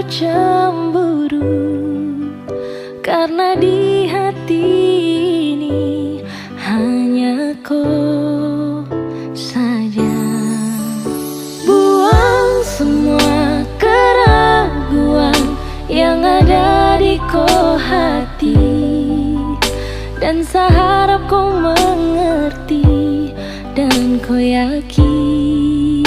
cemburu, karena di hati ini hanya kau saja. Buang semua keraguan yang ada di kau hati, dan saya harap kau mengerti dan kau yakin.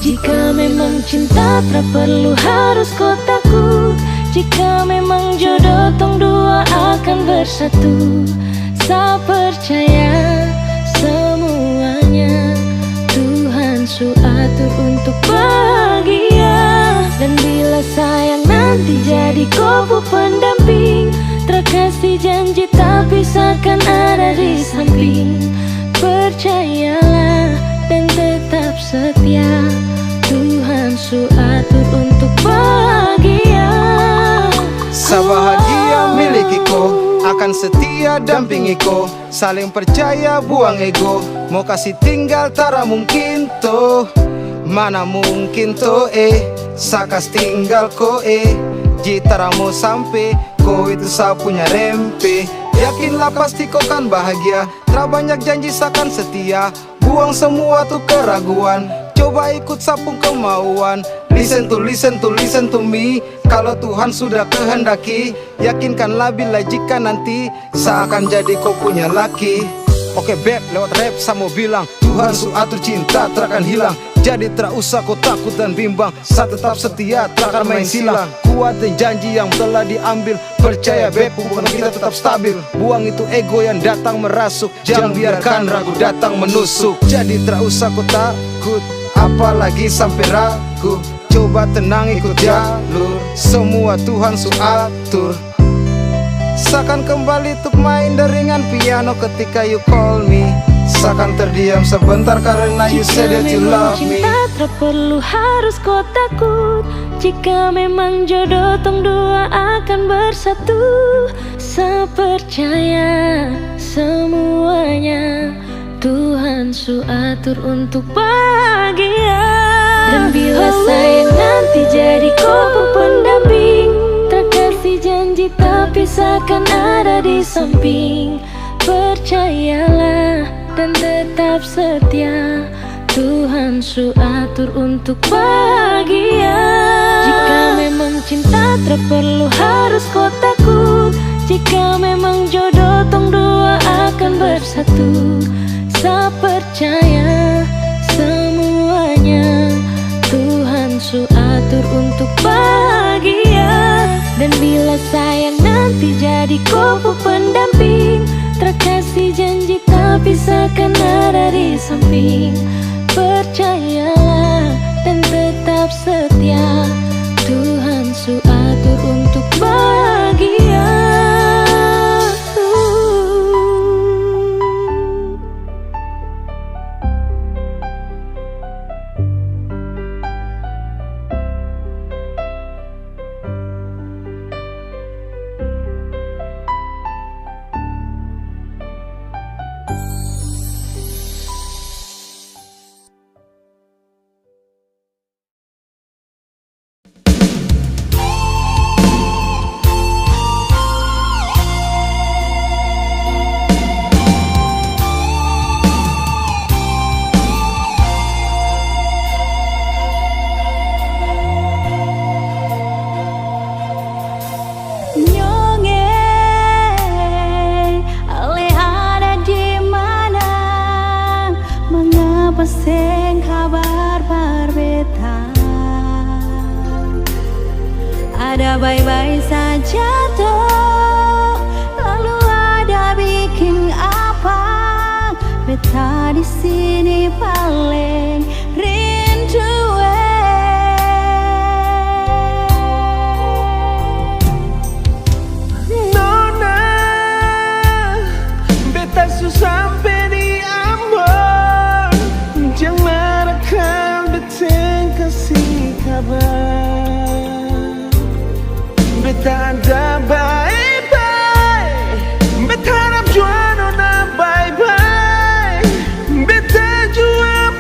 Jika memang cinta tak perlu harus kau takut, jika memang jodoh tong dua akan bersatu. Saya percaya semuanya Tuhan su atur untuk bahagia. Dan bila sayang nanti jadi kau pendamping, terkasih janji tapi seakan ada di samping. Percayalah dan tetap setia, Tuhan su atur untuk bahagia. Sabahagia miliki ko, akan setia dampingi ko. Saling percaya buang ego, mau kasih tinggal tara mungkin toh. Mana mungkin toh sakas tinggal ko jitara mau sampai ko itu saya punya rempe. Yakinlah pasti kau kan bahagia, tak banyak janji sakan setia. Buang semua tuh keraguan, coba ikut sapung kemauan. Listen to me. Kalau Tuhan sudah kehendaki, yakinkanlah bila jika nanti seakan jadi kau punya laki. Oke beb, lewat rap saya mau bilang, Tuhan su atur cinta takkan hilang. Jadi tak usah kau takut dan bimbang, saya tetap setia takkan main silang. Kuatin janji yang telah diambil, percaya beb hubungan kita tetap stabil. Buang itu ego yang datang merasuk, jangan biarkan ragu datang menusuk. Jadi tak usah kau takut, apalagi sampai ragu. Coba tenang ikut jalur, semua Tuhan su atur. Seakan kembali untuk main deringan piano ketika you call me. Seakan terdiam sebentar karena you said that you love me. Jika memang cinta tak perlu harus kau takut, jika memang jodoh tong dua akan bersatu. Saya percaya semuanya Tuhan su atur untuk bahagia. Dan bila sayang nanti jadi kau pendamping, terkasih janji tapi seakan ada di samping. Percayalah dan tetap setia, Tuhan su atur untuk bahagia. Jika memang cinta tak perlu harus kau takut, jika memang jodoh tong dua akan bersatu. Saya percaya semuanya Tuhan su atur untuk bahagia. Dan bila sayang nanti jadi kau pendamping, terkasih janji tapi seakan ada di samping. Percayalah dan tetap setia, Tuhan su atur untuk bahagia. Sing kabar berbeda, ada baik-baik saja toh, lalu ada bikin apa? Beta di sini paling rindu. Nona, beta susah sampai di jangan akan beteng kasih kabar. Beta ada bye-bye, beta harap jua nona bye-bye. Beta jua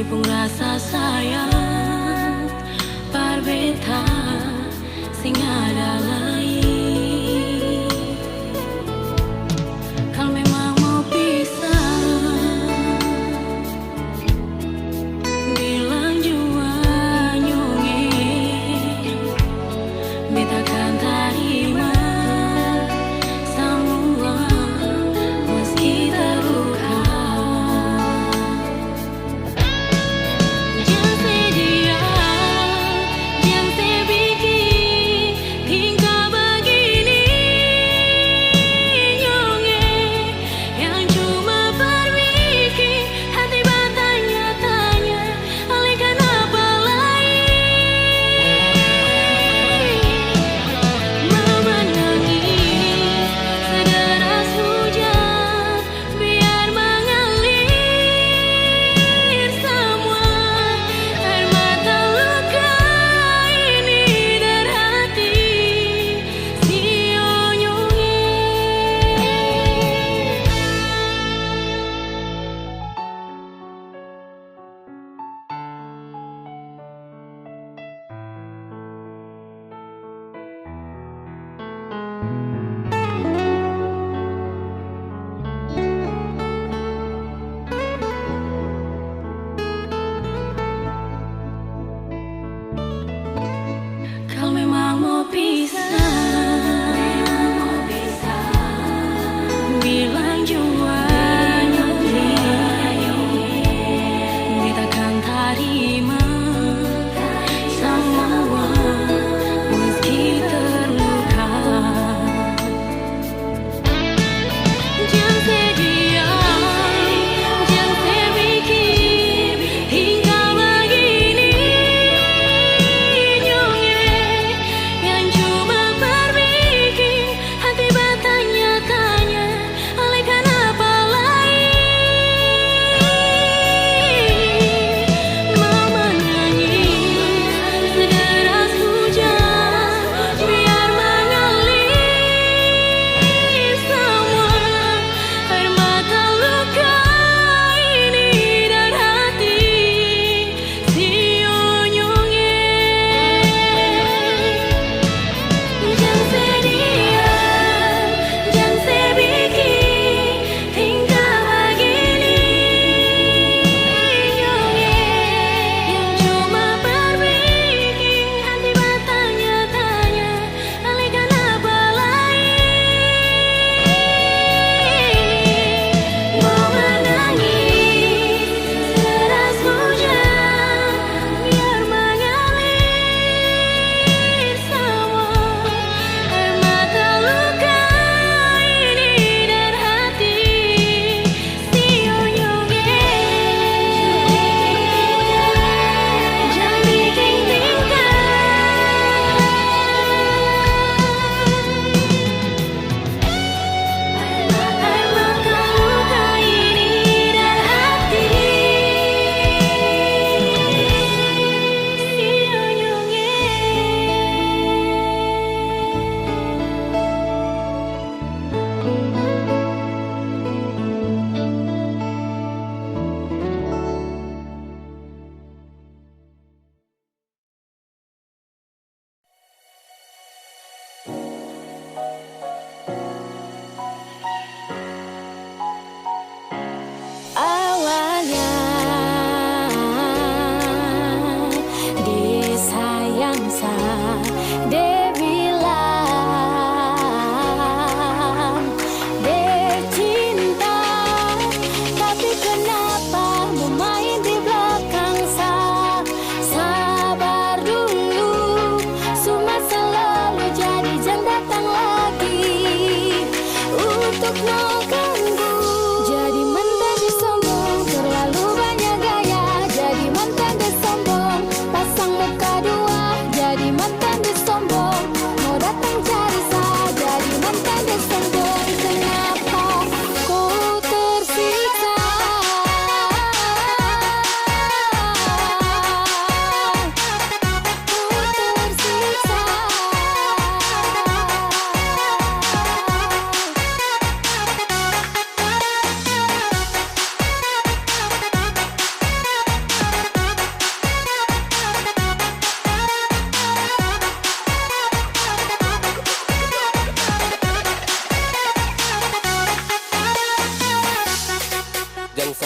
pun rasa sayang parbeta sing ada lain. Kalau memang mau pisah, bilang jua nyungi, beta kan terima semua meski terluka. Jangan sedia, jangan sebikin tingkah begini nyonge, yang cuma berbikin hati bertanya-tanya, alihkan apa lain. Mau menangis sederas hujan, biar mengalir semua air mata luka ini dari hati si onyonge. Kalau memang mau pisah, bilang jua nyonge, beta kan terima semua meski terluka. Jangan sedia, jangan sebikin hingga begini nyonge, yang cuma berbikin hati bertanya-tanya, alihkan apa lain. Mau menangis sederas hujan, biar mengalir semua air mata luka ini dari hati si onyonge. Jangan sedia, jangan sebikin tingkah begini nyonge, yang cuma berbikin hati bertanya-tanya, alihkan apa lain. Mau menangis sederas hujan, biar mengalir semua air mata luka ini dari hati si onyonge. Jangan bikin tingkah, air mata luka ini dari hati si onyonge. Awalnya disayang sa dia bilang dia cinta, tapi kenapa mau main di belakang sa? Sabar dulu, semua selalu jadi, jangan datang lagi untuk mengganggu. Jadi mantan dia sombong, terlalu banyak gaya. Jadi mantan dia sombong, pasang muka dua. Jadi mantan dia sombong, mau datang cari saya. Jadi mantan dia sombong, kenapa ku tersiksa?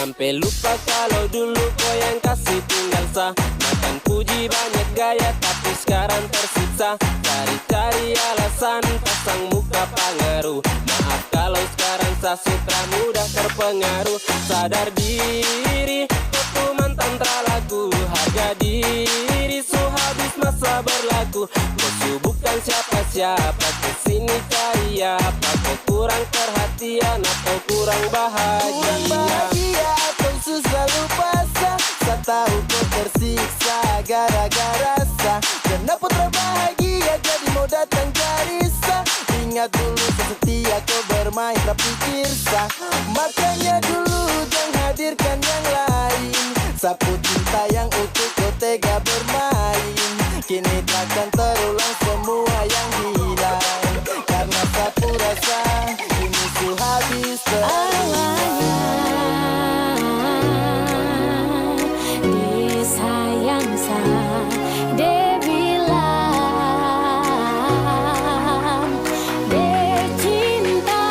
Sampai lupa kalau dulu kau yang kasih tinggal sah. Makan puji banyak gaya tapi sekarang tersiksa. Cari-cari alasan pasang muka pengaruh. Maaf kalau sekarang saya suka mudah terpengaruh. Sadar diri aku mantan terlaku. Harga diri so habis masa berlaku. Kau bukan siapa-siapa, kesini cari apa? Kau kurang perhatian atau kurang bahagia? Kurang bahagia atau susah lupa sah. Saya tahu kau tersiksa gara-gara sah. Kenapa terbahagia jadi mau datang cari sah. Ingat dulu sesetia kau bermain tapi pikir sah. Makanya dulu jangan hadirkan yang lain. Sapu cinta yang utuh kau tega bermain. Kini takkan terulang semua yang hilang. Karena sapu rasa ini su habis disayang sah, dia bilang dia cinta,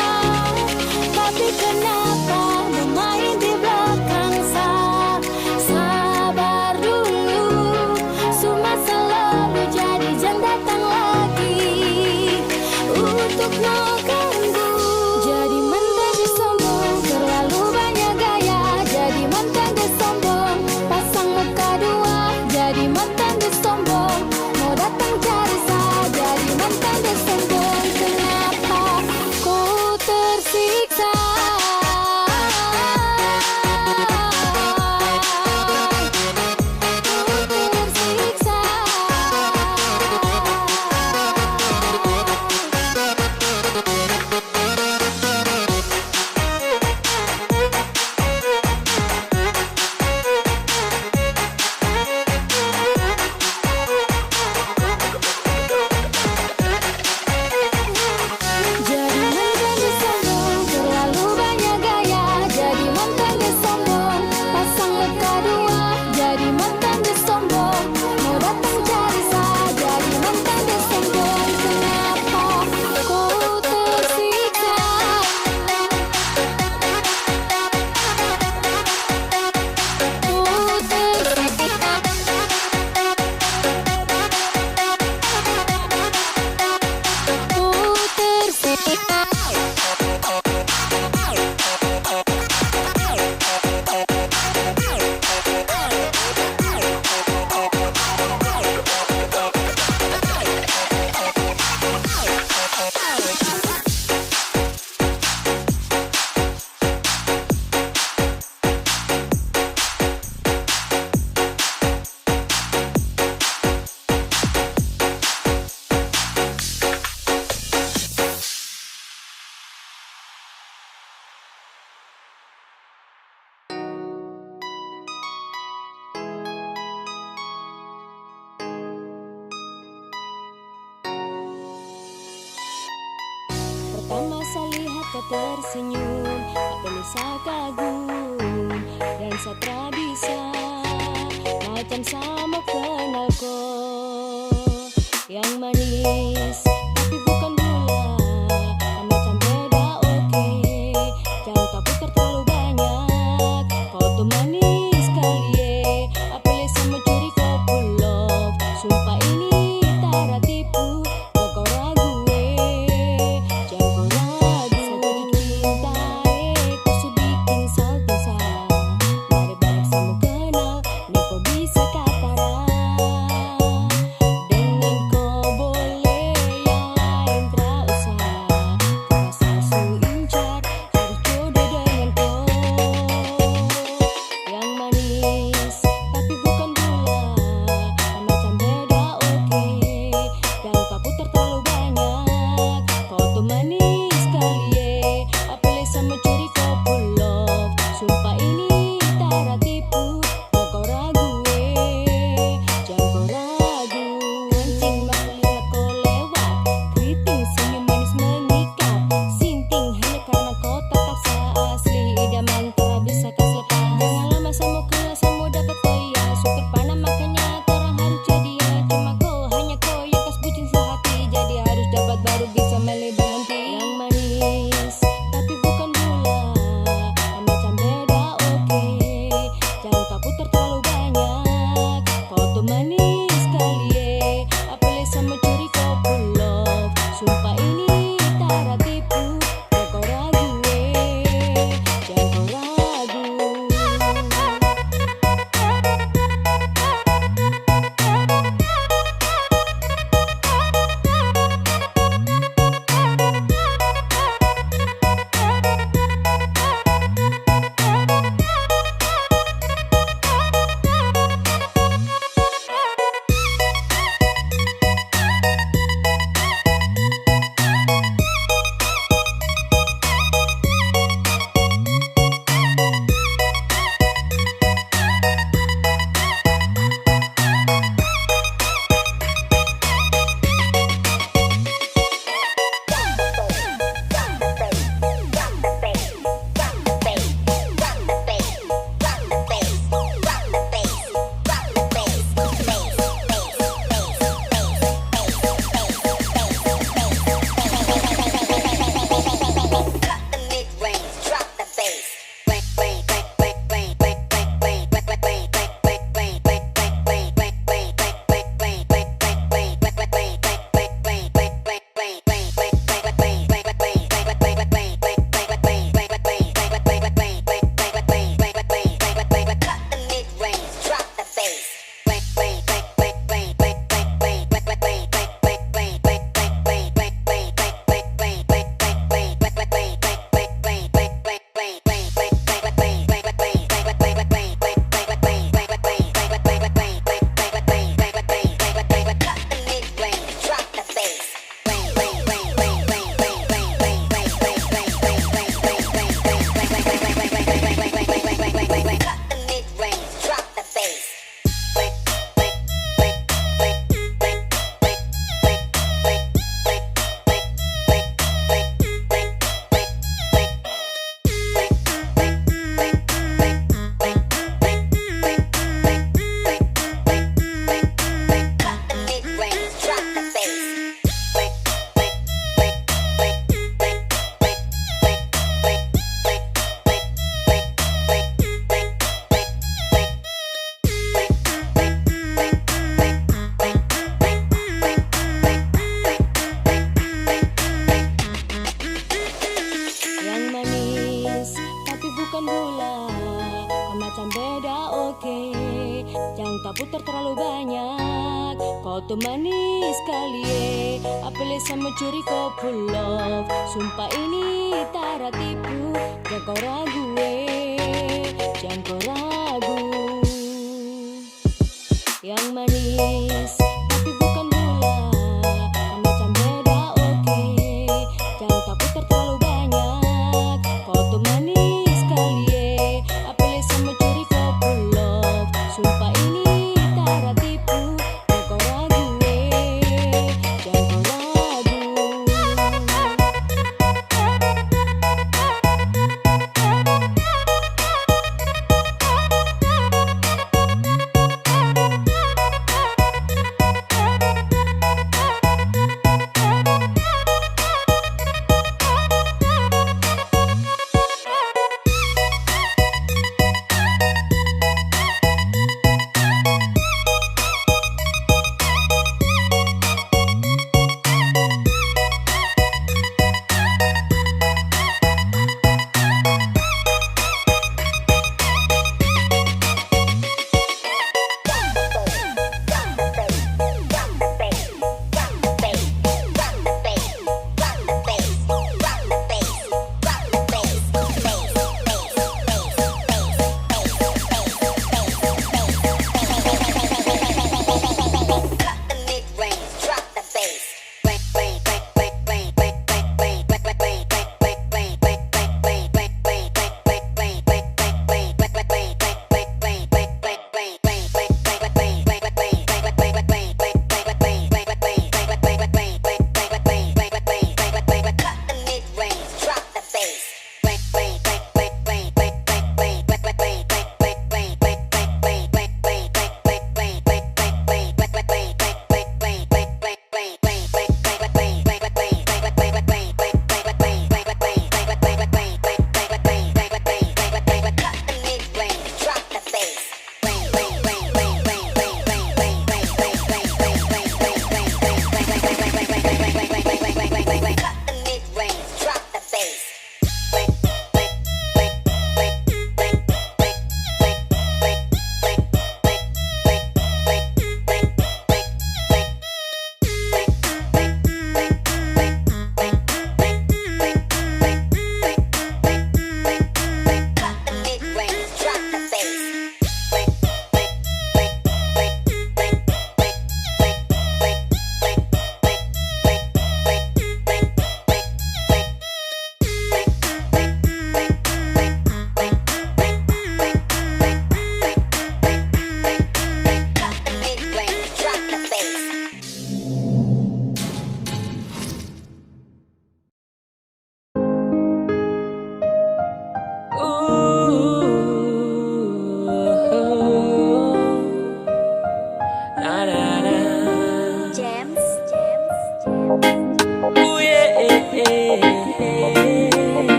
tapi kenapa bermain di belakang sah? Sabar dulu, semua selalu jadi jangan datang lagi untuk no ganggu. Jadi mantan dia sombong, terlalu banyak gaya. Jadi mantan dia sombong, pasang muka dua. Jadi mantan dia sombong, mau datang cari sah. Jadi mantan dia sombong, kenapa ku tersiksa? Jadi mantan dia sombong, terlalu banyak gaya. Jadi mantan dia sombong, pasang muka dua. Jadi mantan dia sombong, mau datang cari sah. Jadi mantan dia sombong, kenapa ku tersiksa? Ku tersiksa. Ku tersiksa. Pertama saya lihat kau tersenyum, apa bisa kagum dan saya tak bisa macam sama kenal kau yang manis tapi bukan gula, macam beda oke. Jangan tak putar terlalu banyak, kau tuh manis kali apalagi sama curi kau pull off. Sumpah ini tak tipu, kau ragu jangan ragu. Satu cinta kau su bikin salto sah. Mari balik sama kenal, nih kau bisa kataran. Dengan kau oke. Jangan tak putar terlalu banyak. Kau tuh manis sekali apalagi sama curi kau pull love. Sumpah ini tak tipu. Jangan kau ragu jangan kau ragu. Yang manis tapi bukan gula. Macam beda oke. Jangan tak putar terlalu banyak. Kau tuh manis sekali apalagi sama curi kau pull love. Sumpah ini tak tipu. Jangan kau ragu jangan kau ragu.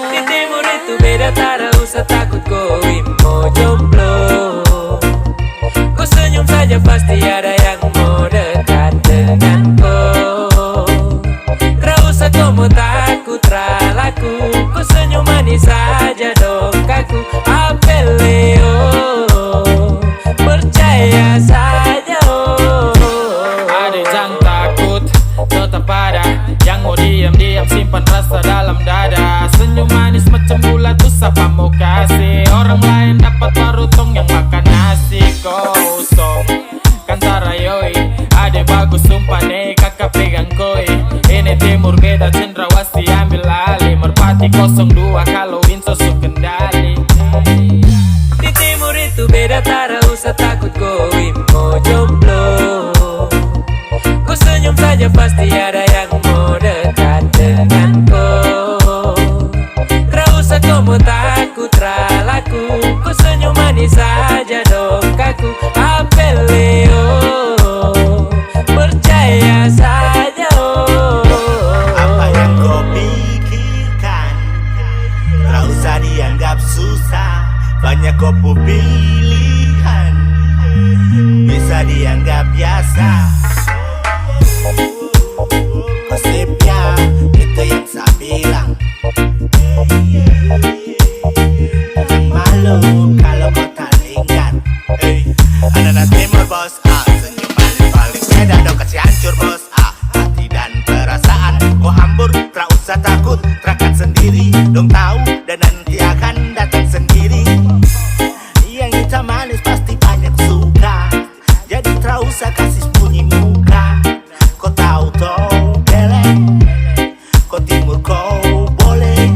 Di timur itu beda, tak usah takut kau mau jomblo. Kau senyum saja pasti ada yang mau dekat dengan kau. Tak usah kau mau takut ralaku. Kau senyum manis saja dong kaku. Apeleo, percaya saja Ada jangan takut, tetap ada yang mau diam-diam simpan rasa dalam dada. Senyum manis macam bulat tuh siapa mau kasih. Orang lain dapat baru tong yang makan nasi kosong. Kan tarayoi, ada bagus sumpah nih kakak pegang koi. Ini timur beda cendrawasih ambil alih. Merpati 02 kalau Insos kendali. Di timur itu beda, tak usah takut kau mau jomblo. Kau senyum saja pasti ada yang mau dekat dengan kau. Tak usah kau mau takut ralaku. Kau senyum manis saja dong kaku. Apeleo, percaya saja Apa yang kau pikirkan tak usah dianggap susah. Banyak kopi pilihan bisa dianggap biasa. Konsepnya itu yang saya bilang. usah takut, terangkat sendiri. Dong tahu dan nanti akan datang sendiri. Yang hitam manis pasti banyak suka, jadi tak usah kasih sembunyi muka. Kau tahu toh belek, kau timur kau boleh.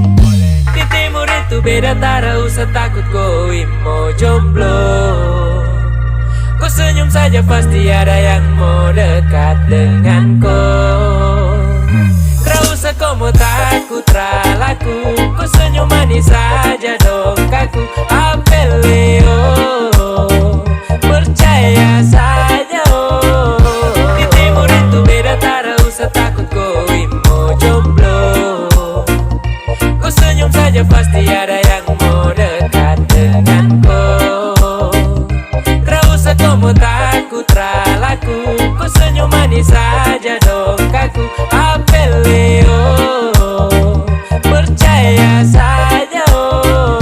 Di timur itu beda, tak usah takut kau mau jomblo. Kau senyum saja pasti ada yang mau dekat dengan kau. Kau usah kau mau takut ralaku, kau senyum manis saja dong kaku. Apeleo, percaya saja oh. Di timur itu beda, tak usah takut kau mau jomblo. Kau senyum saja pasti ada yang mau dekat dengan kau. Kau usah kau mau takut ralaku, kau senyum manis saja dong kaku. Apeleo, percaya saja oh.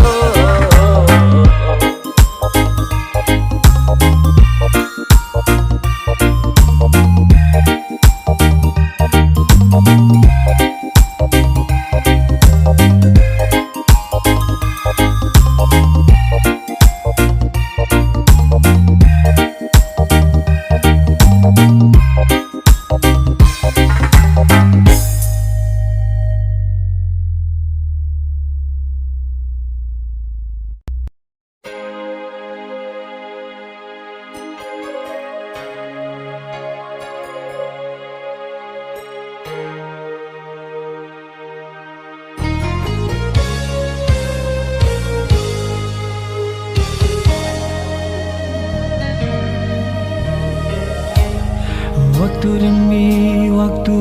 Waktu demi waktu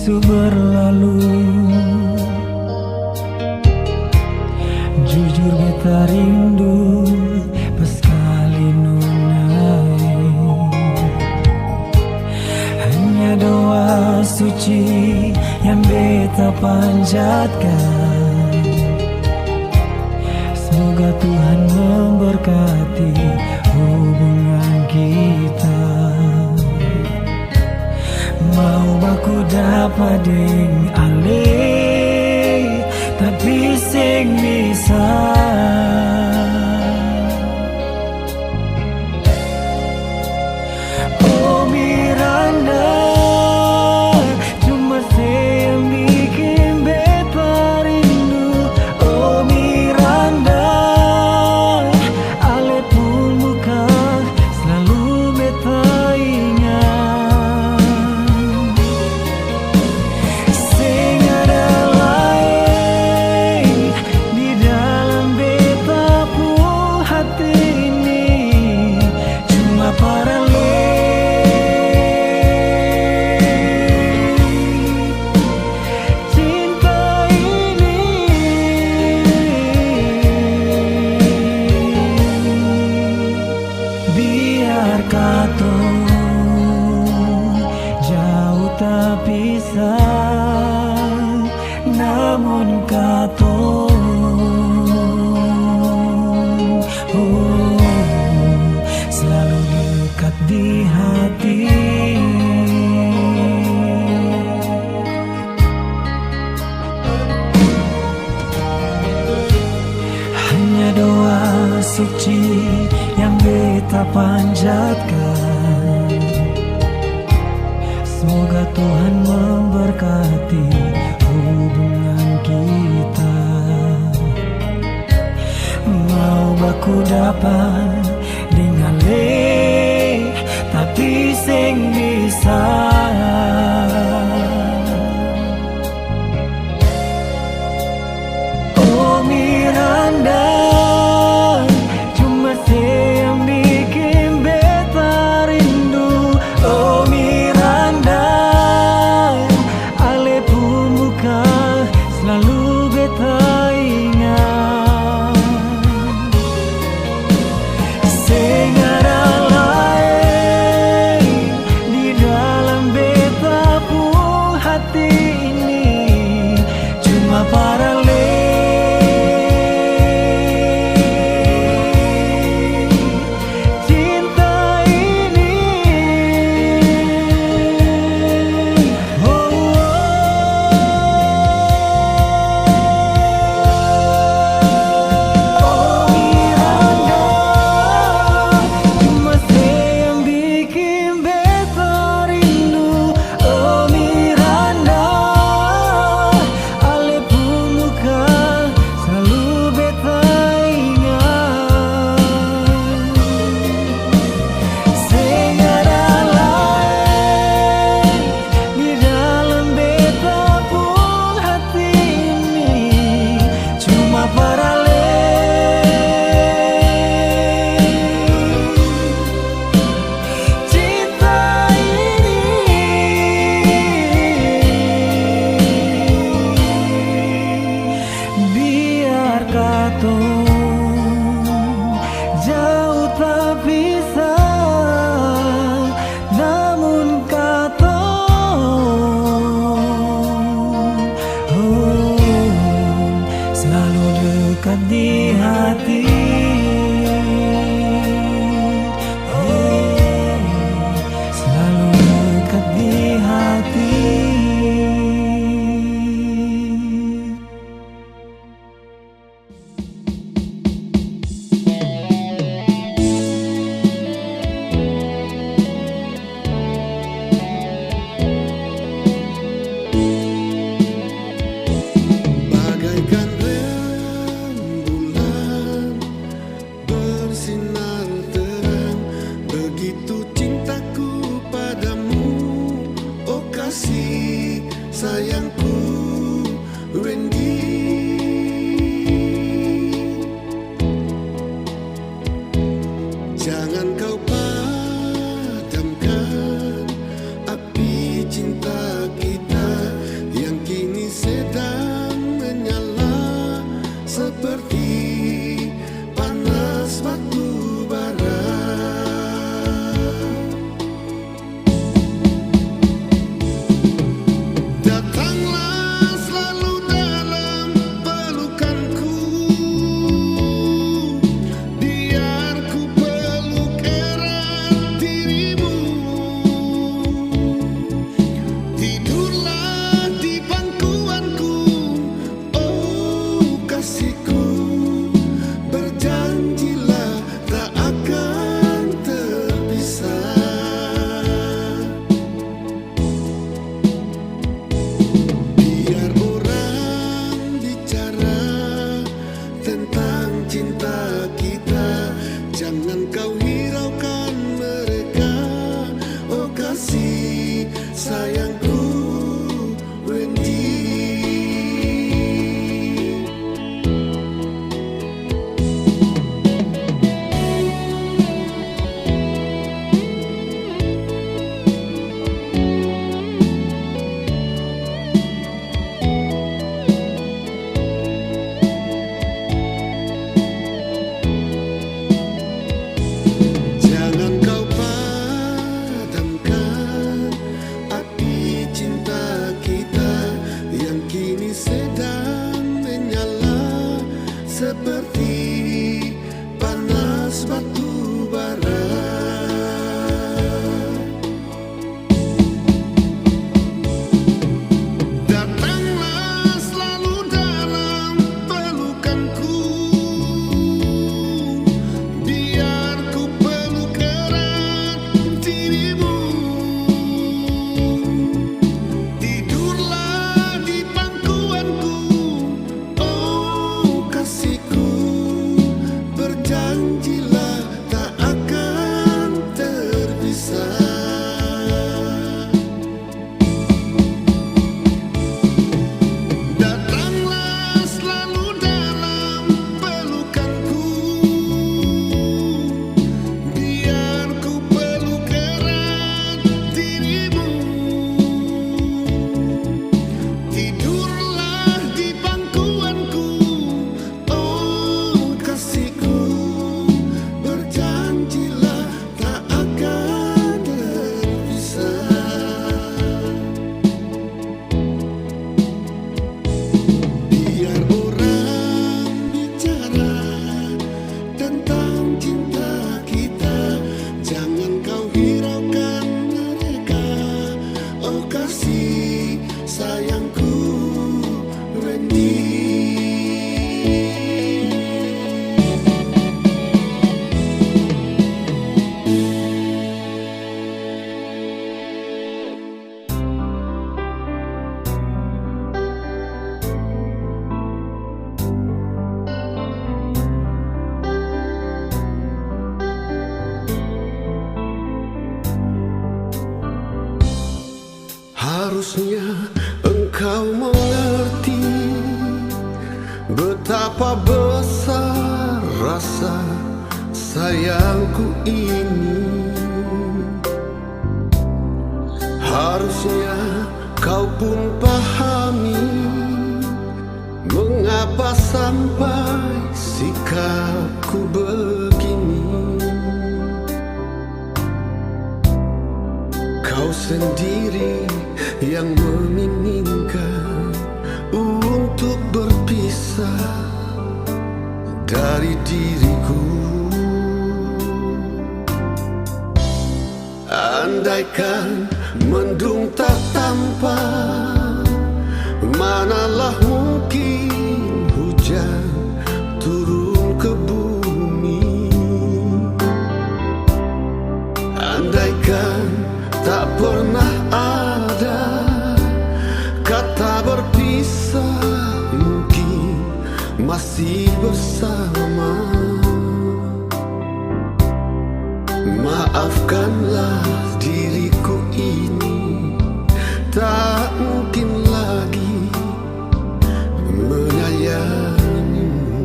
berlalu, jujur beta rindu paskali nunai. Hanya doa suci yang beta panjatkan, semoga Tuhan memberkati hubungan kita. Mau baku dapat deng ale, tapi sing bisa. Oh Miranda, cuma saya yang bikin beta rindu. Oh Miranda, ale pun muka selalu beta ingat. Suci yang beta panjatkan, semoga Tuhan memberkati hubungan kita. Mau baku dapat dengan le, tapi sing bisa. Oh Miranda, yang bikin beta rindu. Oh Miranda, ale pun muka selalu beta ingat. Betapa besar rasa sayangku ini. Harusnya kau pun pahami mengapa sampai sikapku begini. Kau sendiri yang menginginkan untuk berpisah dari diriku. Andaikan mendung tak tampak, manalah mungkin hujan turun ke bumi. Andaikan tak pernah ada kata berpisah, mungkin masih bersama. Maafkanlah diriku ini, tak mungkin lagi menyayangimu.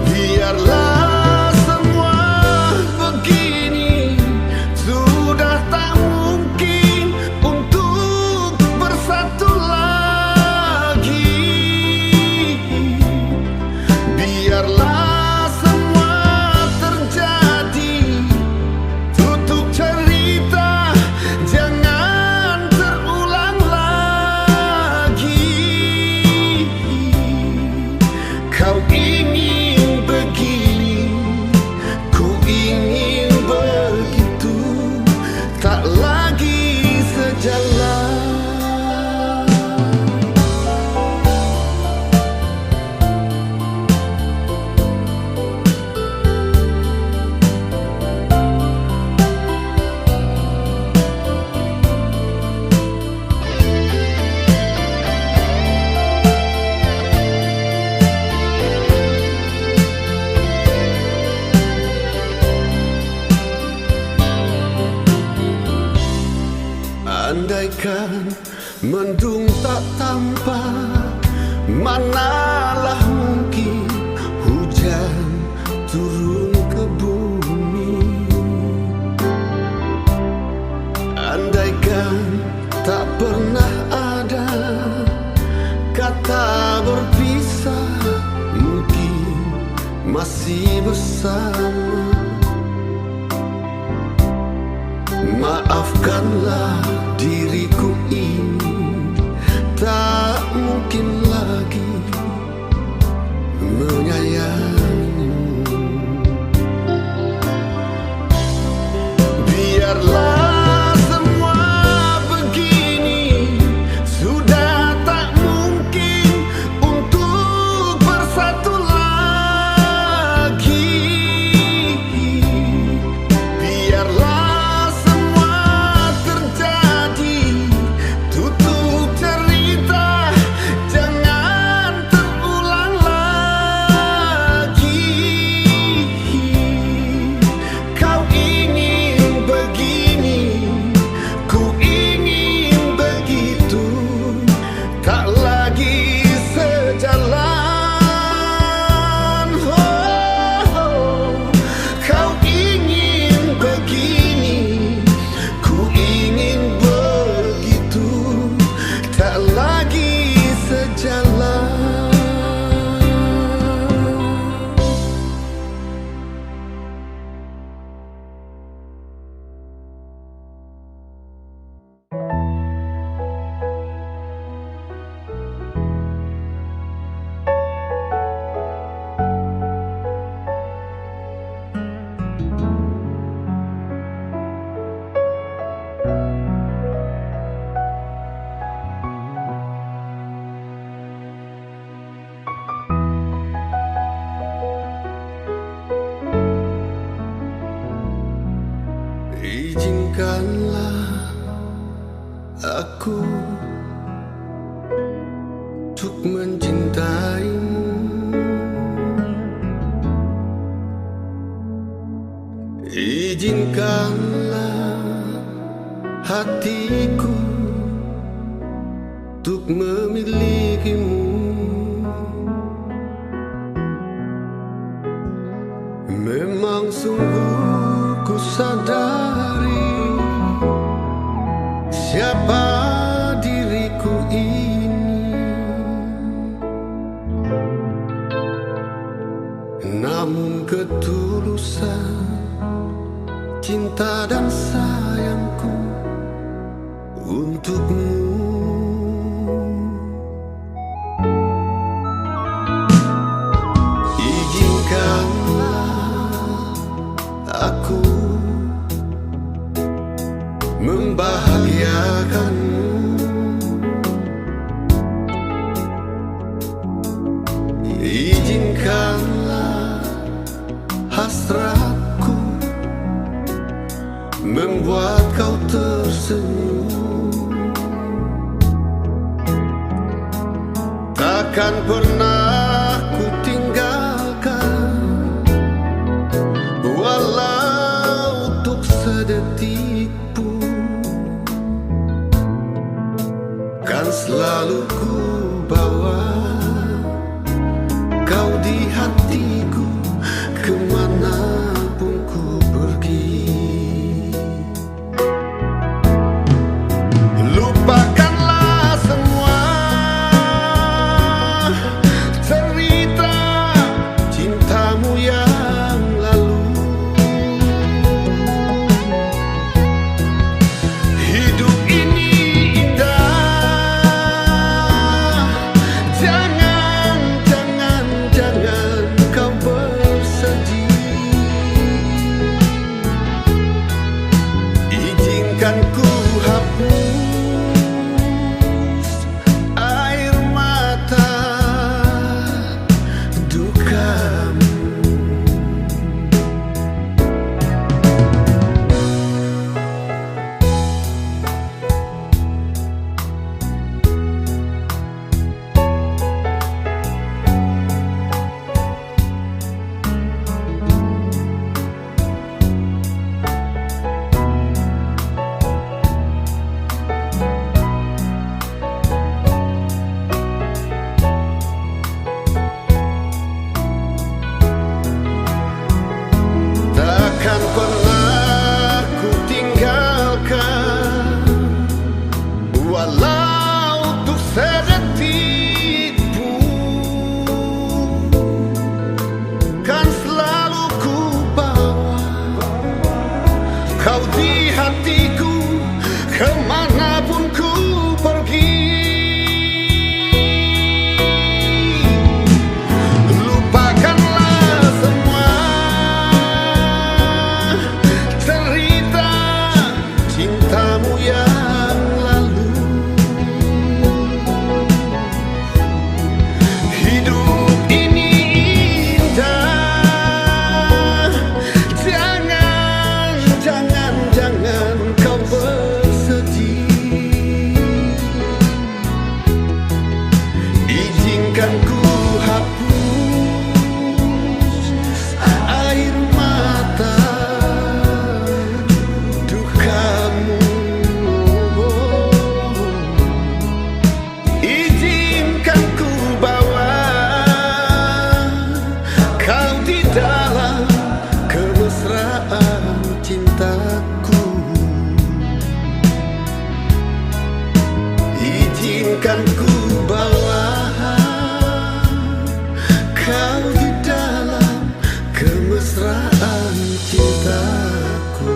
Biarlah semua begini, sudah tak mungkin untuk bersatu lagi. Biarlah andaikan mendung tak tampak, manalah mungkin hujan turun ke bumi. Andaikan tak pernah ada kata berpisah, mungkin masih bersama. Maafkanlah diriku ini, tak mungkin lagi menyayangimu. Biarlah semua begini, sudah tak mungkin untuk bersatu lagi. Biarlah izinkanlah aku untuk mencintaimu. Izinkanlah hatiku untuk memiliki memilikimu. Memang sungguh ku sadari siapa diriku ini, namun ketulusan cinta dan sayangku untukmu. Aku membahagiakanmu, izinkanlah hasratku membuat kau tersenyum. Takkan pernah ku tinggalkan, walau untuk sedetik pun, kan selalu ku bawa kau di hatiku kemanapun ku pergi. Lupakanlah semua cerita cintamu yang lalu. Hidup ini indah, jangan kau bersedih. Izinkan ku hapus air mata dukamu. Takkan pernah ku tinggalkan, walau untuk sedetik pun, kan selalu ku bawa kau di hatiku kemanapun ku pergi. Lupakanlah semua cerita cintamu yang lalu. Hidup ini indah, jangan kau bersedih. Izinkan ku hapus air mata dukamu. Izinkan ku bawa kau di dalam kemesraan cintaku. Izinkan ku bawa kau di dalam kemesraan cintaku.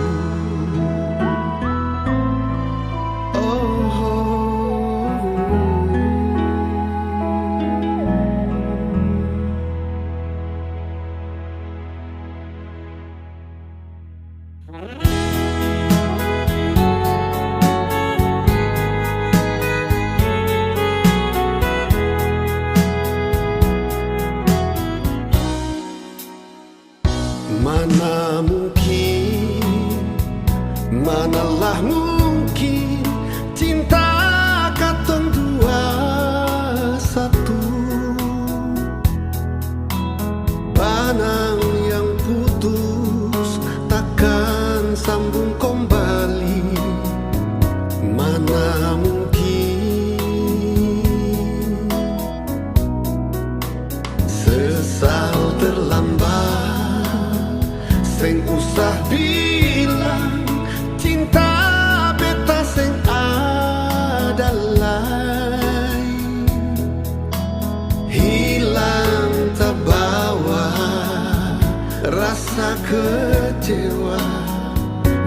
rasa kecewa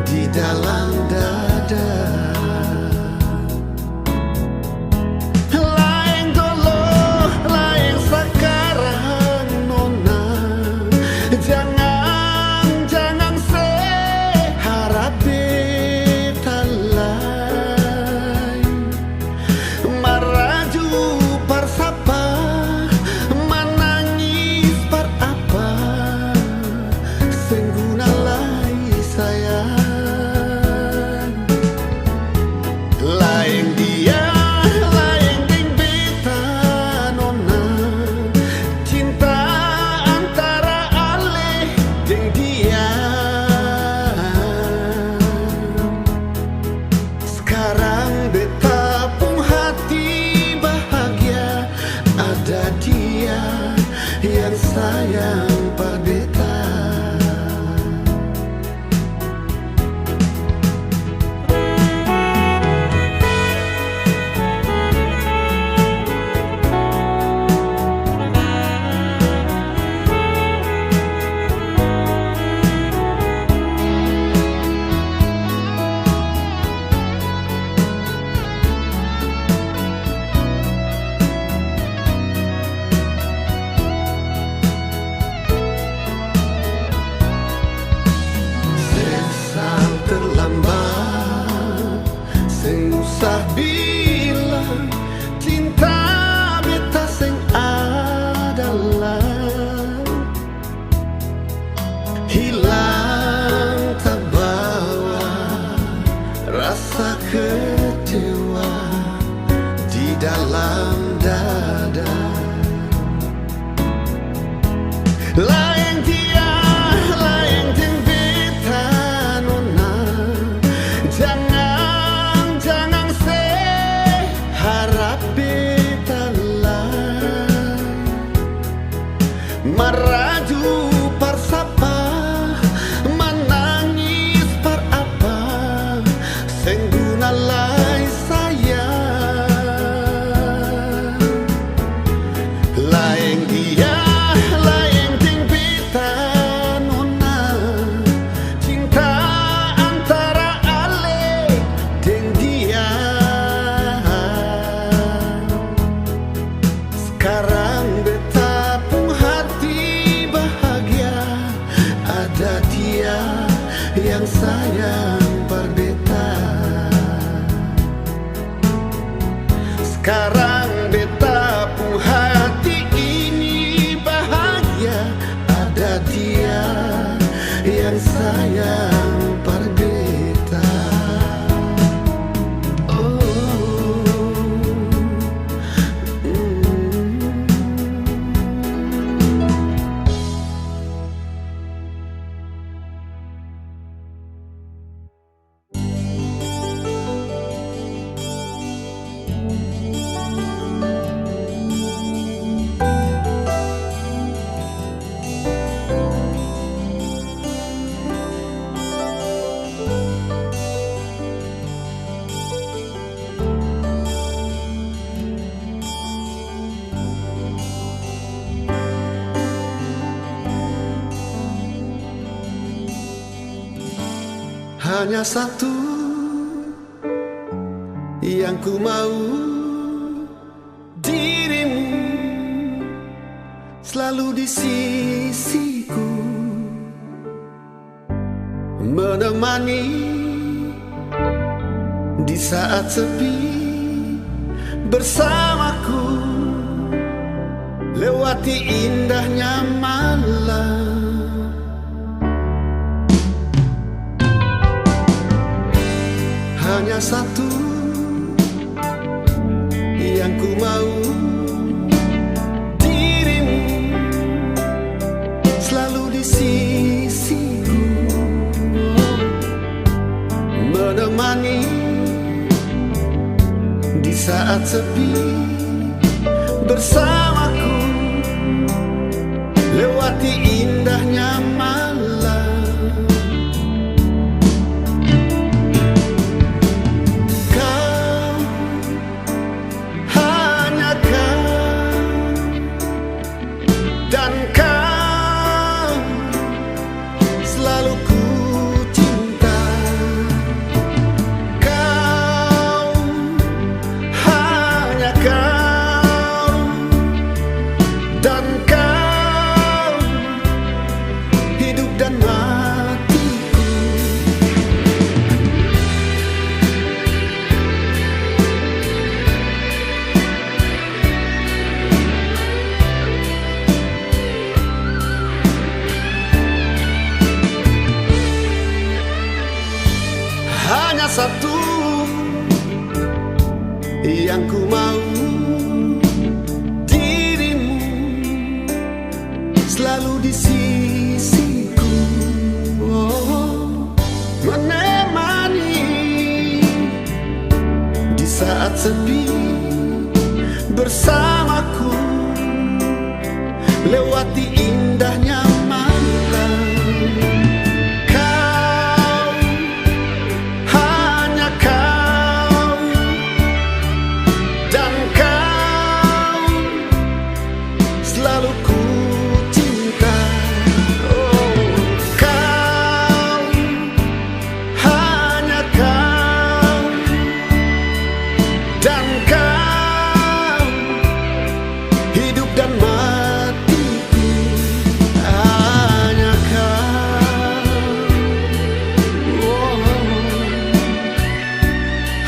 di dalam dada. Laeng dulu, laeng sekarang nona. Jangan seharap beta lain maraju persapa menangis per apa sengguna lai sayang. Laeng dia laeng ding beta nona. Cinta antara ale ding dia. Sekarang beta pun hati bahagia ada dia yang sayang pada beta. Sesal terlambat, sing usah bilang cinta beta sing adalah hilang terbawa rasa kecewa di dalam dada. Laeng dia, laeng ding beta nona. Jangan seharap beta lain maraju persapa menangis per apa sengguna lai sayang. Laeng dia laeng ding beta nona. Cinta antara ale ding dia. Sekarang beta pun hati bahagia ada dia yang sayang per beta. Sekarang beta pun hati ini bahagia ada dia yang sayang per beta. Oh, hanya satu yang ku mau, dirimu selalu di sisiku, menemani di saat sepi bersamaku, lewati indahnya malam. Hanya satu yang ku mau, dirimu selalu di sisiku, menemani di saat sepi bersamaku, lewati indahnya malam. Dan kau mau dirimu selalu di sisiku, menemani di saat sepi bersamaku, lewati indahnya malam. Kau, hanya kau, dan kau selalu ku cinta. Kau, hanya kau, dan kau hidup dan matiku. Hanya kau,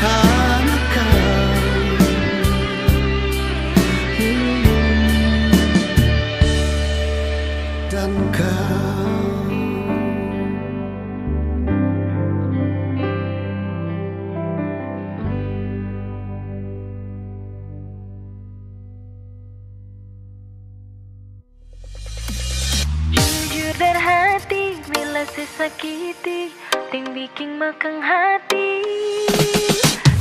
hanya kau, dan kau. Jujur dan hati bila sesakiti ting bikin makang hati.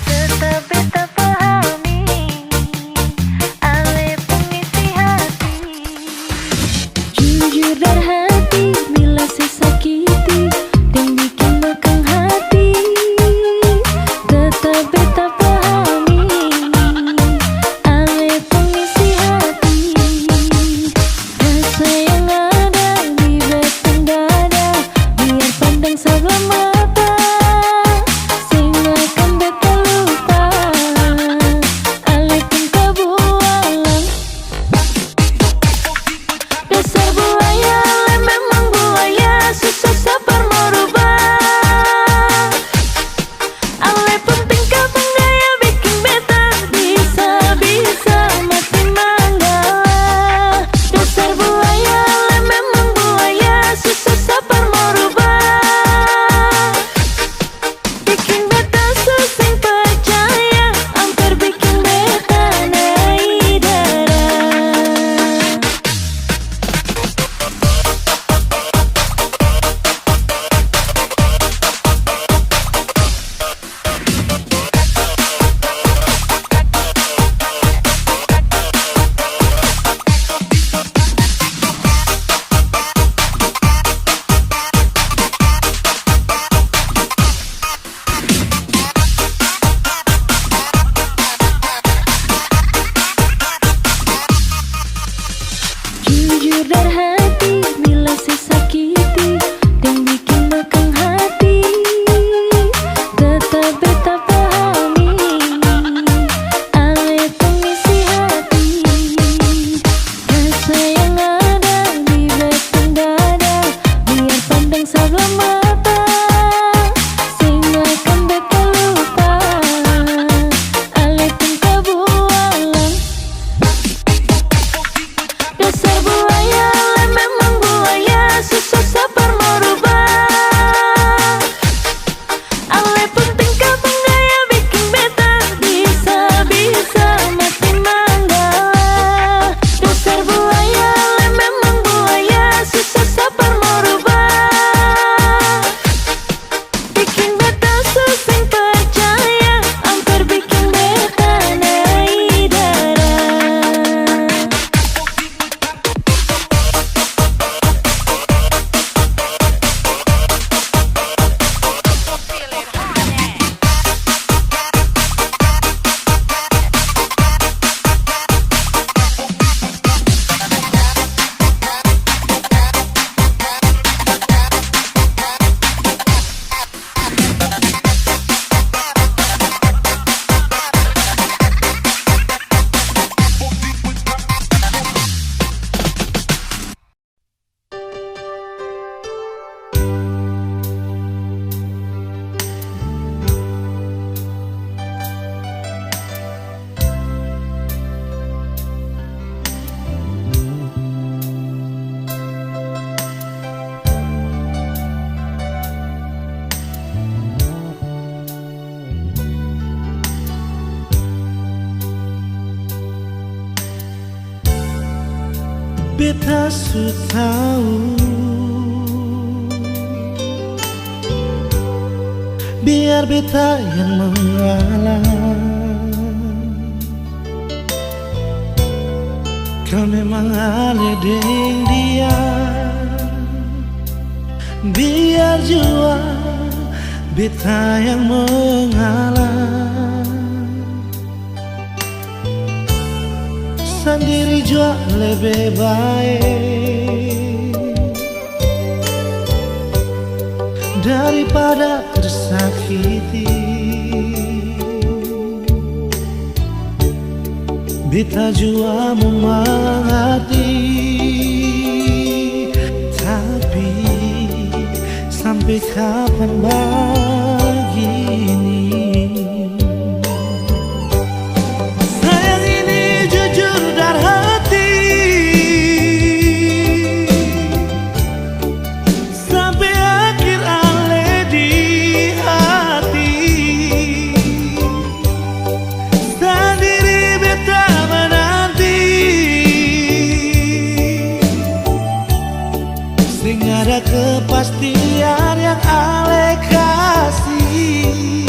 Tetap beta pahami ale pengisi hati. Jujur dan hati bila sesakiti ting bikin makang hati. Tetap beta pahami ale pengisi hati. Rasa yang ada di batang dada biar pandang sebelah mata. beta su tahu, biar beta yang mengalah. Kau memang ale deng dia, biar jua beta yang mengalah. Sendiri jua lebih baik daripada tersakiti. Beta jua mengerti, tapi sampai kapan begini? Sayang ini jujur dari hati, sampai akhir ale di hati. Sendiri beta menanti, sing ada kepastian yang ale kasih.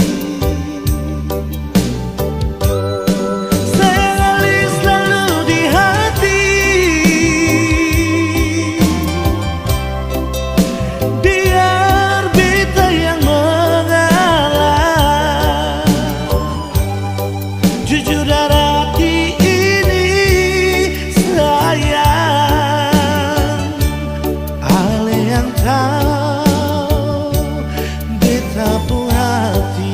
Sayang ale selalu di hati, biar beta yang mengalah. Jujur dari hati ini sayang, ale yang tahu beta pun hati.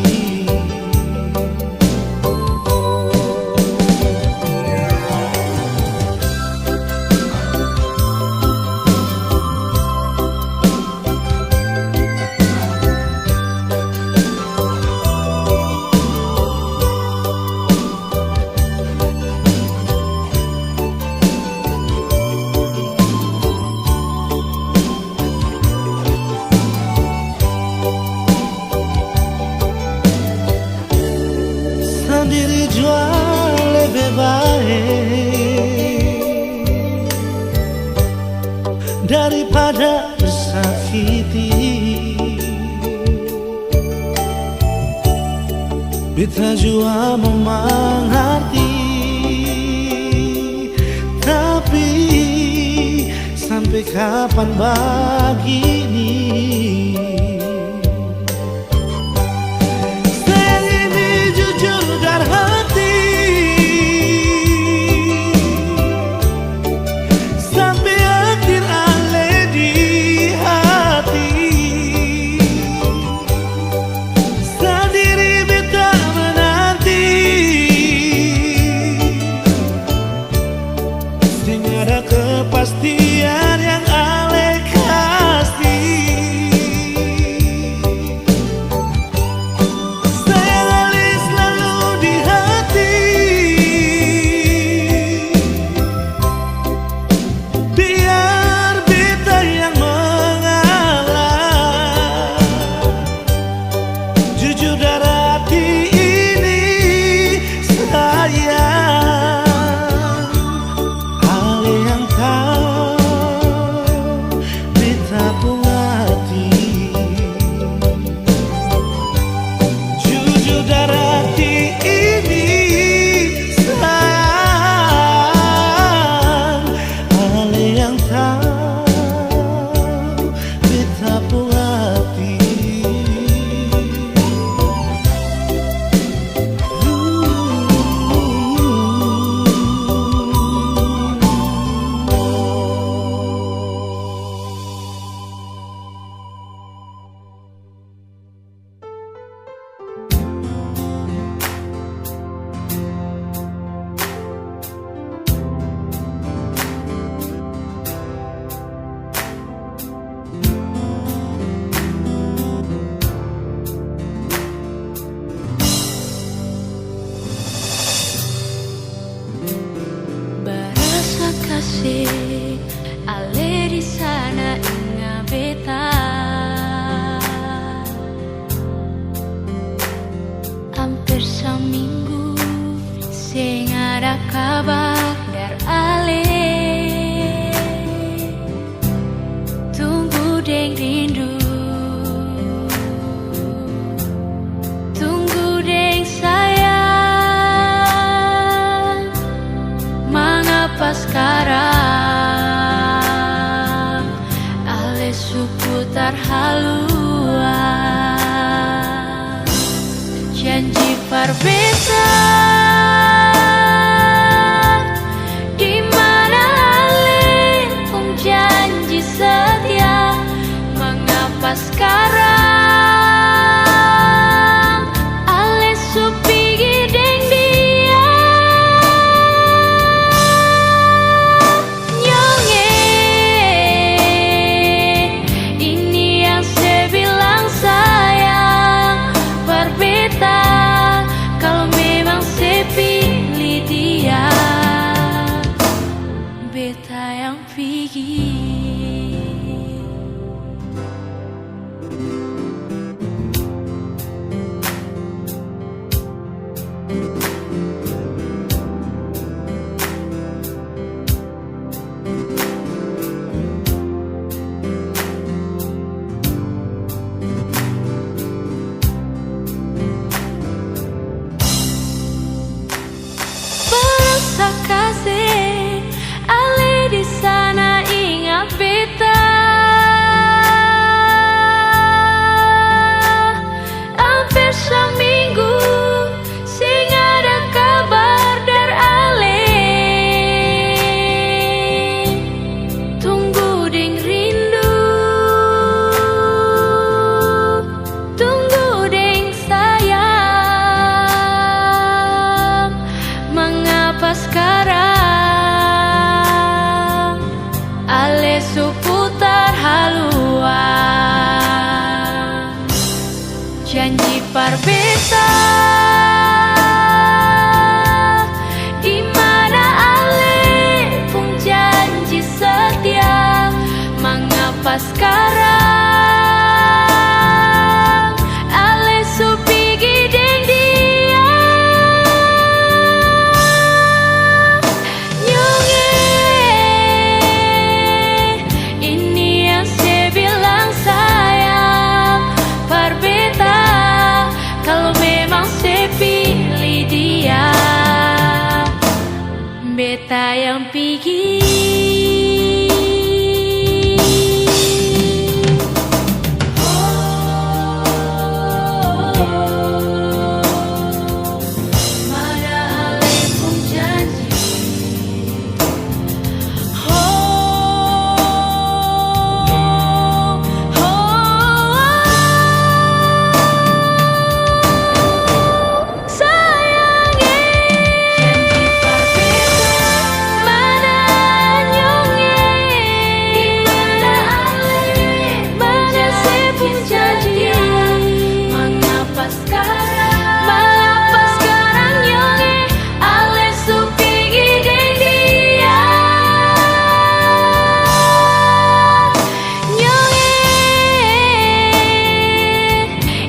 Sendiri jua lebih baik daripada tersakiti. Beta jua mengerti, tapi sampai kapan begini? Sayang ini jujur dari hati, sampai akhir ale di hati. Sendiri beta menanti, sing ada kepastian yang ale kasih. Sayang ale selalu di hati, biar beta yang mengalah. Jujur dari hati ini sayang, ale yang tahu beta pun hati. Jujur dari hati ini sayang, ale yang tahu beta pun hati. Berasa kasih ale di sana ingat beta. Hampir seminggu sing ada kabar dari ale. deng rindu, tunggu deng sayang. Mengapa sekarang ale seputar haluan, janji berbeda. Di mana ale pun janji setia, mengapa sekarang ale supigi deng dia. Nyonge, ini yang saya bilang sayang, berbeda kalau memang saya pilih dia. Beta yang pergi. Berasa kasih ale di sana ingat beta. Hampir seminggu sing ada kabar dari ale. Tunggu deng rindu, tunggu deng sayang. Mengapa sekarang ale seputar haluan, janji berbeda. Di mana ale pun janji setia, mengapa sekarang ale supigi deng dia. Nyonge, ini yang saya bilang sayang, berbeda kalau memang saya pilih dia. Beta yang pergi. Mana ale pun janji. Sayangnya janji berbeda. Mana nyonge, di mana ale, mana saya pun janji. Mengapa sekarang nyonge ale supigi deng dia. Nyonge,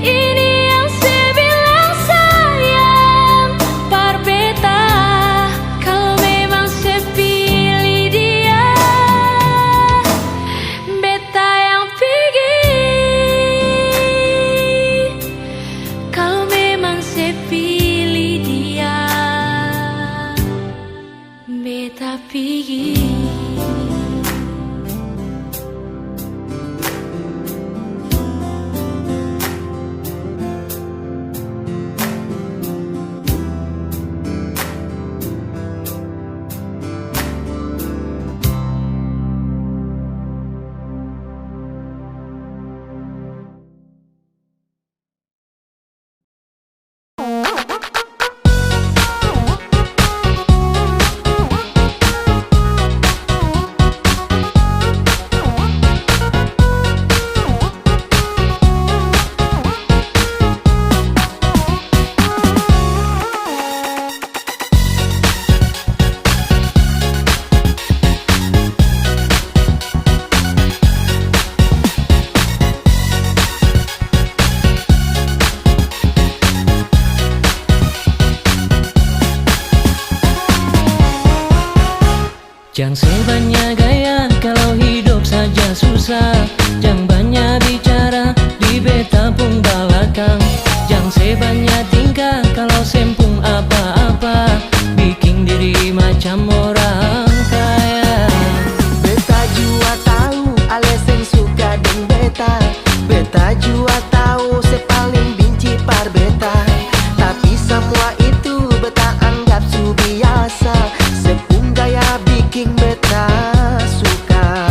ini yang saya bilang sayang, berbeda kalau memang saya pilih dia. Beta yang pergi kalau memang saya pilih dia. Beta pergi. Jangan sebanyak gaya kalau hidup saja susah. Jangan banyak pun balakang. Jangan sebanyak tingkah kalau sempung apa-apa, bikin diri macam orang kaya. Beta jua tahu alasan suka dan beta. Beta jua tahu sepaling benci par beta. Tapi semua itu beta anggap su biasa. Sepung gaya bikin beta suka.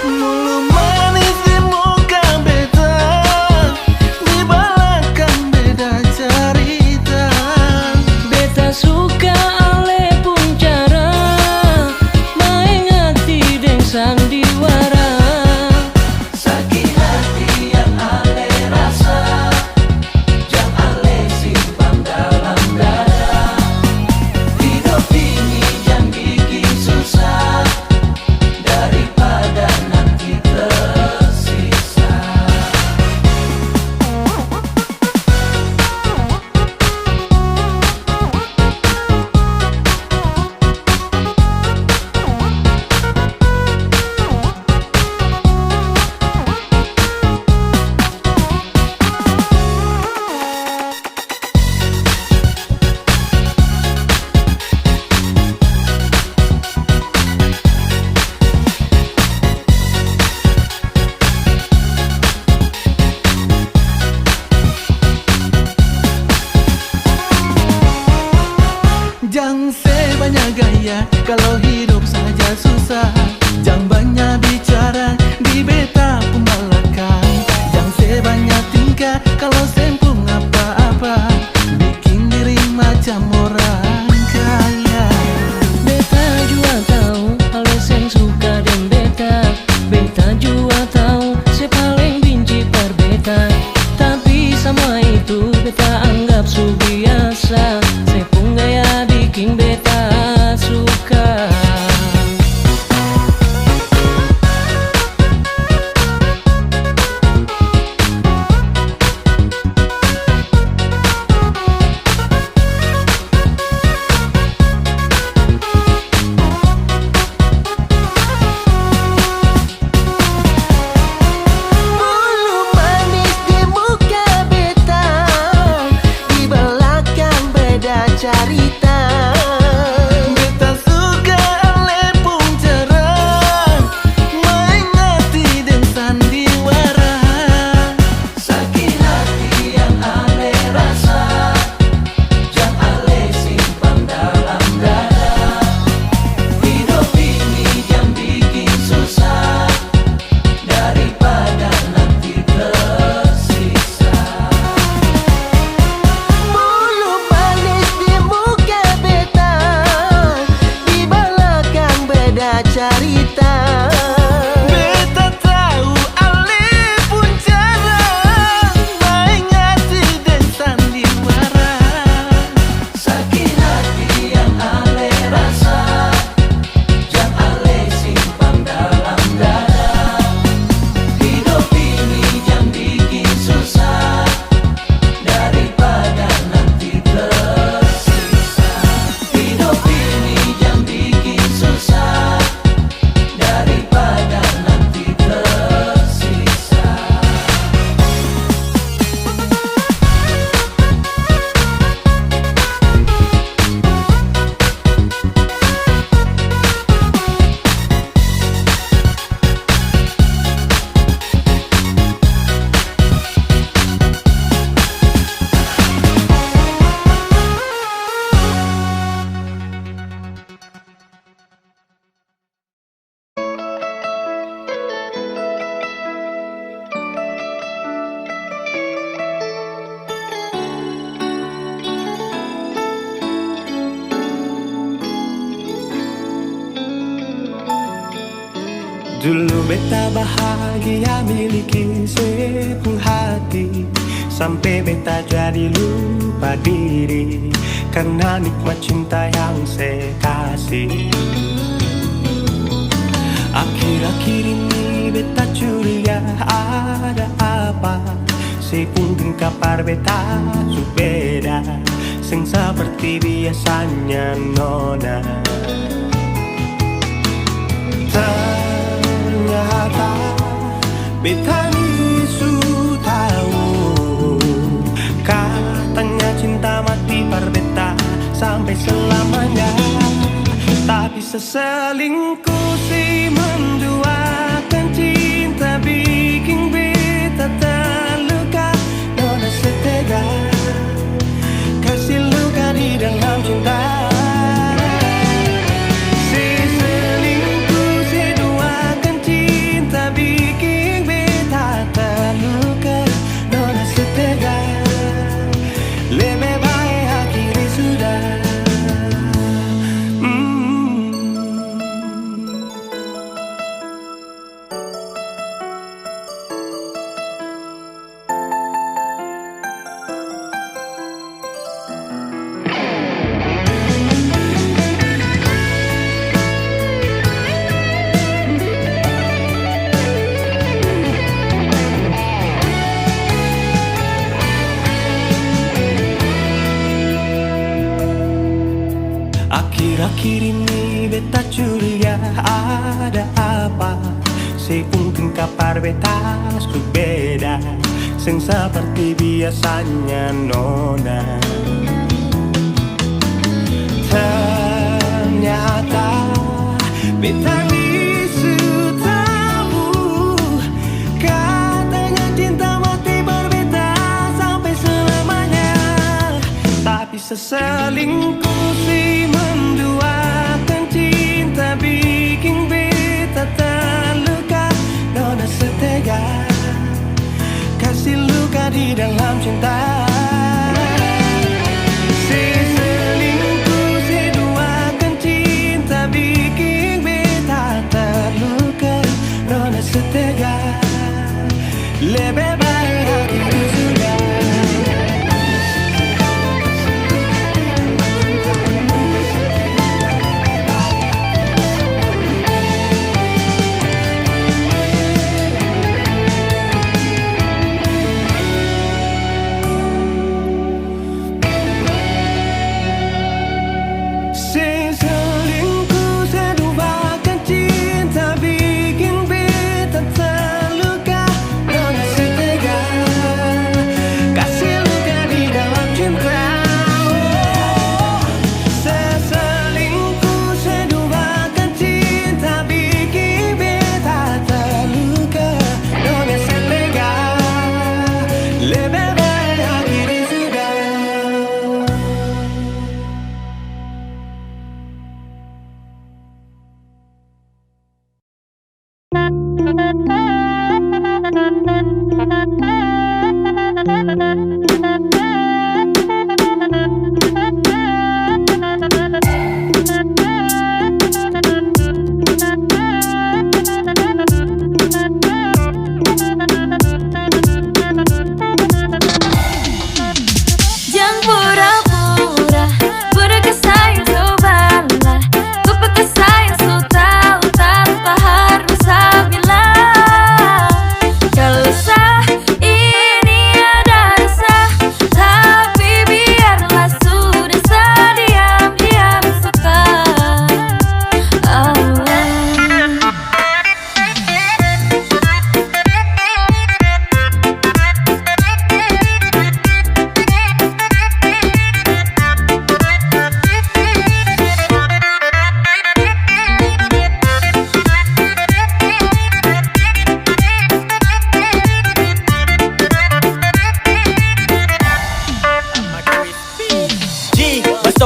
Mulu manis di muka beta, di belakang beda cerita. Beta suka ale pun cara main hati deng sandiwara. Sakit hati yang ale rasa, jangan ale simpan dalam dada. Hidup ini jangan bikin susah, daripada nanti tersiksa. Jangan sebanyak gaya kalau hidup saja susah. Jangan banyak bicara di beta pun belakang. Jangan sebanyak tingkah kalau sempung apa-apa, bikin diri macam orang kaya. Beta jua tahu alasan suka dan beta. Beta jua tahu sepaling benci par beta. Tapi semua itu beta anggap su biasa. Sepung gaya bikin beta suka. Mulu manis di muka beta, di belakang beda cerita. Beta suka ale pun cara main hati dan sandiwara. Sakit hati yang ale rasa, jangan ale simpan dalam dada. Hidup ini jangan bikin susah, daripada nanti tersiksa. Mulu manis di muka beta, di belakang beda cerita. Beta tahu ale pun cara main hati dan sandiwara. Sakit hati yang ale rasa, jangan ale simpan dalam dada. Hidup ini jangan bikin susah, daripada nanti tersiksa. Hidup ini jangan bikin susah, daripada nanti tersiksa. Dulu beta bahagia miliki sepenuh hati, sampai beta jadi lupa diri karena nikmat cinta yang saya kasih. Akhir-akhir ini beta curiga ada apa. Sepungkin kapar beta su beda, sing seperti biasanya nona. Ternyata beta ni su tahu, katanya cinta mati par beta sampai selamanya. Tapi seselingkuh si menduakan cinta bikin beta terluka. Nona setega kasih luka di dalam cinta. Si selingkuh si duakan cinta bikin beta terluka. Nona setega lebih baik akhiri sudah. Akhir-akhir ini beta curiga ada apa. Sepungkin kapar beta su beda, sing seperti biasanya nona. Ternyata beta ni su tahu, katanya cinta mati berbeda sampai selamanya. Tapi seselingkuh si menduakan cinta bikin beta terluka. Nona setega kasih luka di dalam cinta. Si selingkuh si duakan cinta bikin beta terluka. Nona setega lebih baik akhiri sudah.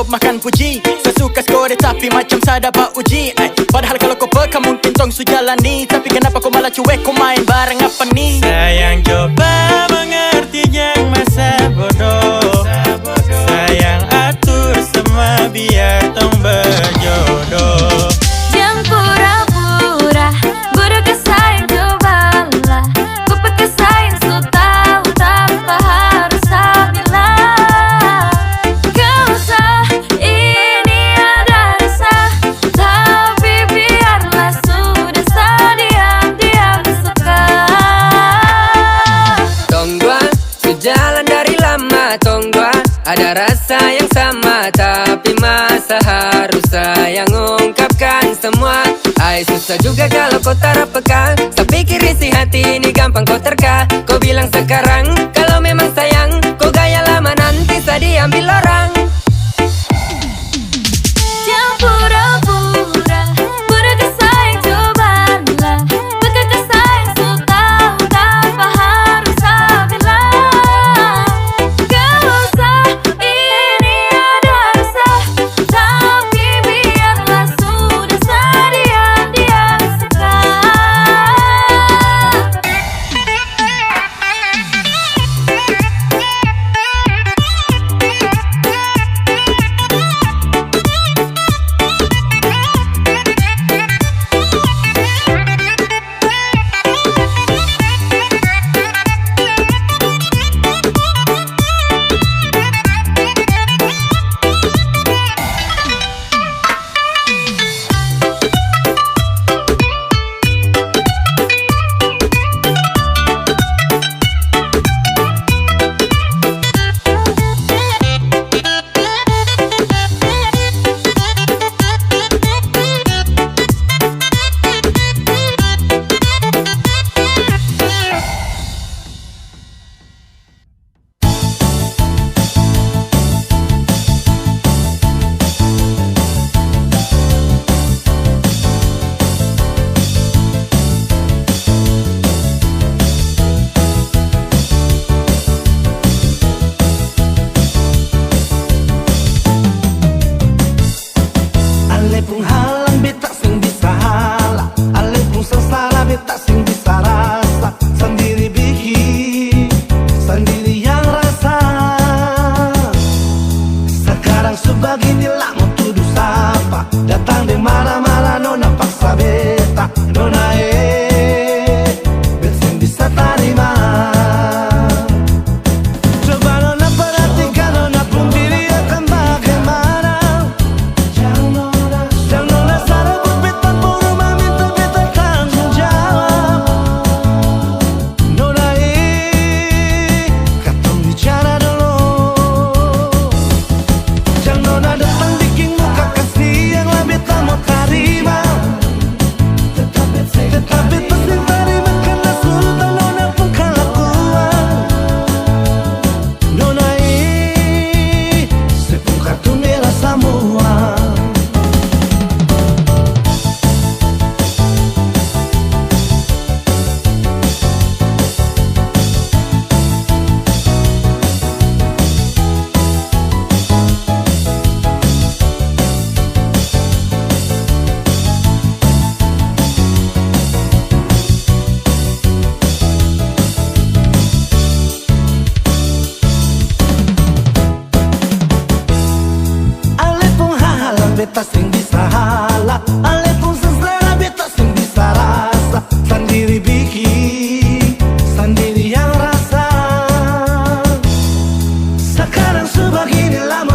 Makan puji sesuka skor tapi macam saya dapat uji. Padahal kalau kau peka mungkin tong su jalani, tapi kenapa kau malah cuek, kau main bareng apa nih? Sayang coba mengerti yang masa bodoh. Sayang atur semua biar tong berjodoh. Jangan pura-pura bodoh kesayang, cobalah kau pakai sayang, so tahu tanpa harus bilang. Kau usah ini ada rasa, tapi biarlah sudah Ada rasa yang sama tapi masa harus saya ungkapkan semua. Ay susah juga kalau kau tak peka. Saya pikir isi hati ini gampang kau terka. Kau bilang sekarang kalau memang sayang, kau gaya lama nanti saya diambil orang. Jangan pura-pura, pura kesayang cobalah. Pakai kesayang so tahu tanpa harus saya bilang. Gak usah ini ada rasa, tapi biarlah sudah sedia dia suka. Ale pun halang beta sing bisa halang, ale pun sengsara beta sing bisa rasa. Sendiri bikin, sendiri yang rasa. Sekarang sebegini lah mau tuduh sapa. Datang deh marah-marah nona paksa beta. Nona beta sing bisa terima. Coba nona perhatikan, nona pun diri akan bagaimana. Jangan nona sarabut beta puru meminta beta tanggung jawab. Nona katong bicara dulu. Jangan nona datang bikin muka kasih yang lah beta mau terima. Tetap beta sing terima karena sultan nona pun kelakuan. Nona sepung kartu merah semua. Ale pun halang beta sing bisa halang, ale pun seselera beta sing bisa rasa. Sendiri bikin, sendiri yang rasa. Sekarang sebegini lama